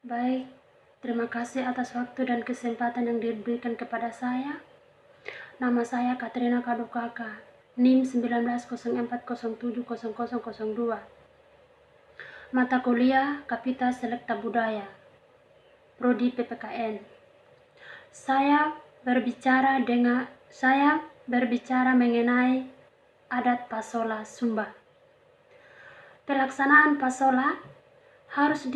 Baik, terima kasih atas waktu dan kesempatan yang diberikan kepada saya. Nama saya Katrina Kadukaka, NIM 1904070002. Mata kuliah Kapita Selekta Budaya, Prodi PPKN. Saya berbicara mengenai adat Pasola Sumba. Pelaksanaan Pasola harus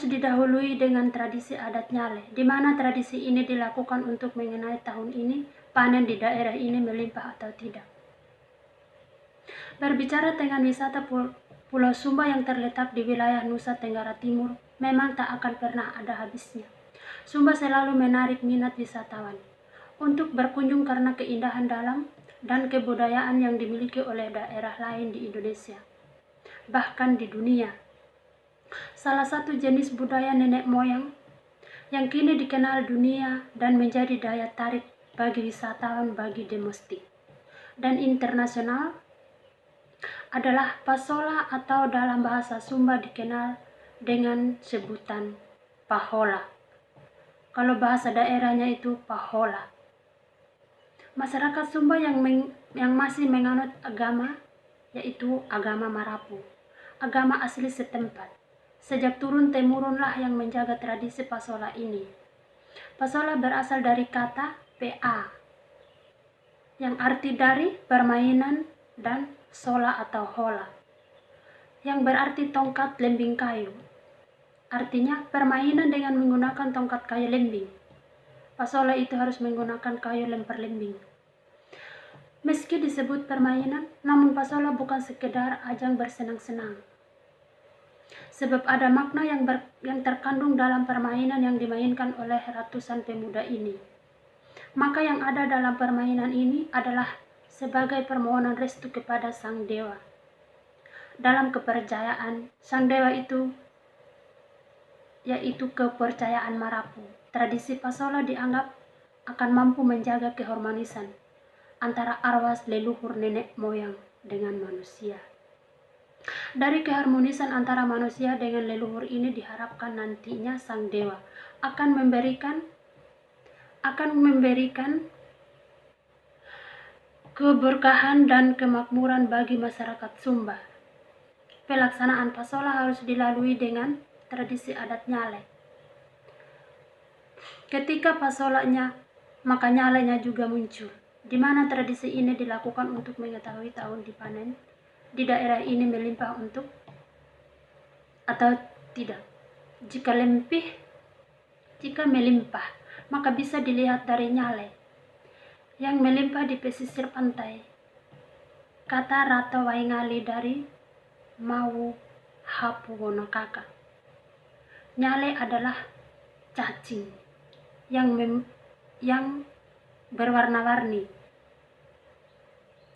didahului dengan tradisi adat Nyale, di mana tradisi ini dilakukan untuk mengenai tahun ini panen di daerah ini melimpah atau tidak. Berbicara tentang wisata Pulau Sumba yang terletak di wilayah Nusa Tenggara Timur, memang tak akan pernah ada habisnya. Sumba selalu menarik minat wisatawan untuk berkunjung karena keindahan dalam dan kebudayaan yang dimiliki oleh daerah lain di Indonesia, bahkan di dunia. Salah satu jenis budaya nenek moyang yang kini dikenal dunia dan menjadi daya tarik bagi wisatawan bagi domestik dan internasional adalah Pasola atau dalam bahasa Sumba dikenal dengan sebutan Pahola. Kalau bahasa daerahnya itu Pahola. Masyarakat Sumba yang masih menganut agama yaitu agama Marapu, agama asli setempat. Sejak turun-temurunlah yang menjaga tradisi Pasola ini. Pasola berasal dari kata PA, yang arti dari permainan, dan sola atau hola, yang berarti tongkat lembing kayu. Artinya permainan dengan menggunakan tongkat kayu lembing. Pasola itu harus menggunakan kayu lempar lembing. Meski disebut permainan, namun Pasola bukan sekedar ajang bersenang-senang. Sebab ada makna yang terkandung dalam permainan yang dimainkan oleh ratusan pemuda ini. Maka yang ada dalam permainan ini adalah sebagai permohonan restu kepada Sang Dewa. Dalam kepercayaan, Sang Dewa itu yaitu kepercayaan Marapu. Tradisi Pasola dianggap akan mampu menjaga keharmonisan antara arwah leluhur nenek moyang dengan manusia. Dari keharmonisan antara manusia dengan leluhur ini diharapkan nantinya Sang Dewa akan memberikan keberkahan dan kemakmuran bagi masyarakat Sumba. Pelaksanaan Pasola harus dilalui dengan tradisi adat Nyale. Ketika Pasolanya, maka Nyalenya juga muncul, di mana tradisi ini dilakukan untuk mengetahui tahun dipanen di daerah ini melimpah untuk atau tidak. Jika melimpah, maka bisa dilihat dari Nyale yang melimpah di pesisir pantai. Kata Rata Waingali dari Mau Hapu Wonokaka. Nyale adalah cacing yang berwarna-warni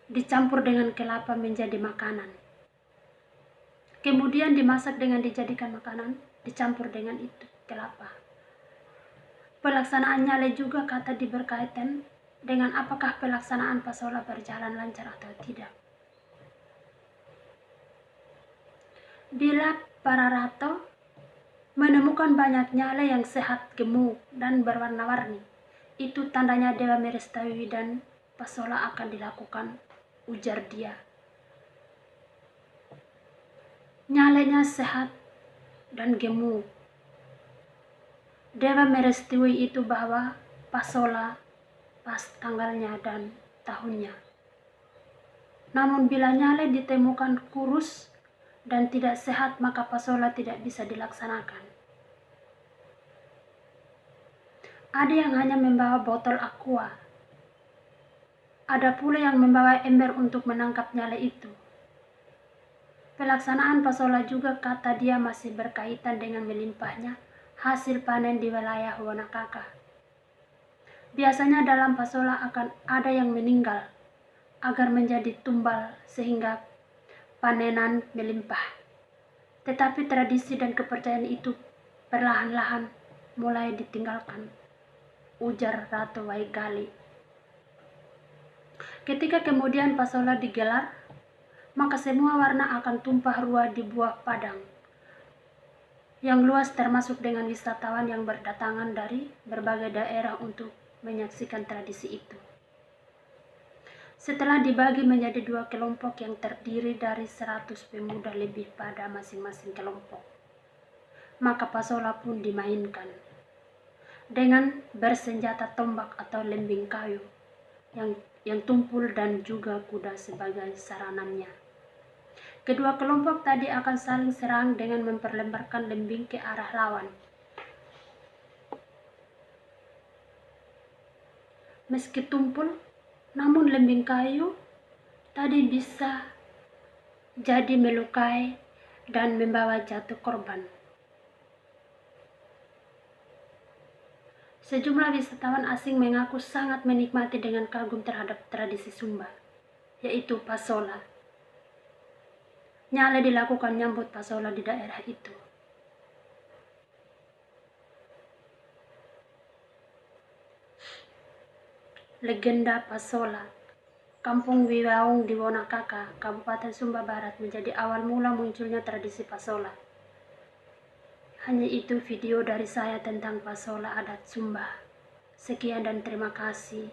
dicampur dengan kelapa menjadi makanan. Kemudian dimasak dengan dijadikan makanan, dicampur dengan itu kelapa. Pelaksanaan Nyale juga kata berkaitan dengan apakah pelaksanaan Pasola berjalan lancar atau tidak. Bila para rato menemukan banyak Nyale yang sehat, gemuk, dan berwarna-warni, itu tandanya Dewa merestui dan Pasola akan dilakukan, ujar dia. Nyalenya sehat dan gemuk. Dewa merestui itu bahwa Pasola pas tanggalnya dan tahunnya. Namun bila Nyale ditemukan kurus dan tidak sehat, maka Pasola tidak bisa dilaksanakan. Ada yang hanya membawa botol aqua. Ada pula yang membawa ember untuk menangkap Nyale itu. Pelaksanaan Pasola juga kata dia masih berkaitan dengan melimpahnya hasil panen di wilayah Wonokaka. Biasanya dalam Pasola akan ada yang meninggal agar menjadi tumbal sehingga panenan melimpah. Tetapi tradisi dan kepercayaan itu perlahan-lahan mulai ditinggalkan, ujar Ratu Waingali. Ketika kemudian Pasola digelar, maka semua warna akan tumpah ruah di buah padang. yang luas, termasuk dengan wisatawan yang berdatangan dari berbagai daerah untuk menyaksikan tradisi itu. Setelah dibagi menjadi 2 kelompok yang terdiri dari 100 pemuda lebih pada masing-masing kelompok, maka pasola pun dimainkan dengan bersenjata tombak atau lembing kayu yang tumpul dan juga kuda sebagai saranannya. Kedua kelompok tadi akan saling serang dengan memperlemparkan lembing ke arah lawan. Meski tumpul, namun lembing kayu tadi bisa jadi melukai dan membawa jatuh korban. Sejumlah wisatawan asing mengaku sangat menikmati dengan kagum terhadap tradisi Sumba, yaitu pasola. Nyale dilakukan nyambut pasola di daerah itu. Legenda pasola. Kampung Wiwaung di Wonakaka, Kabupaten Sumba Barat menjadi awal mula munculnya tradisi pasola. Hanya itu video dari saya tentang pasola adat Sumba. Sekian dan terima kasih.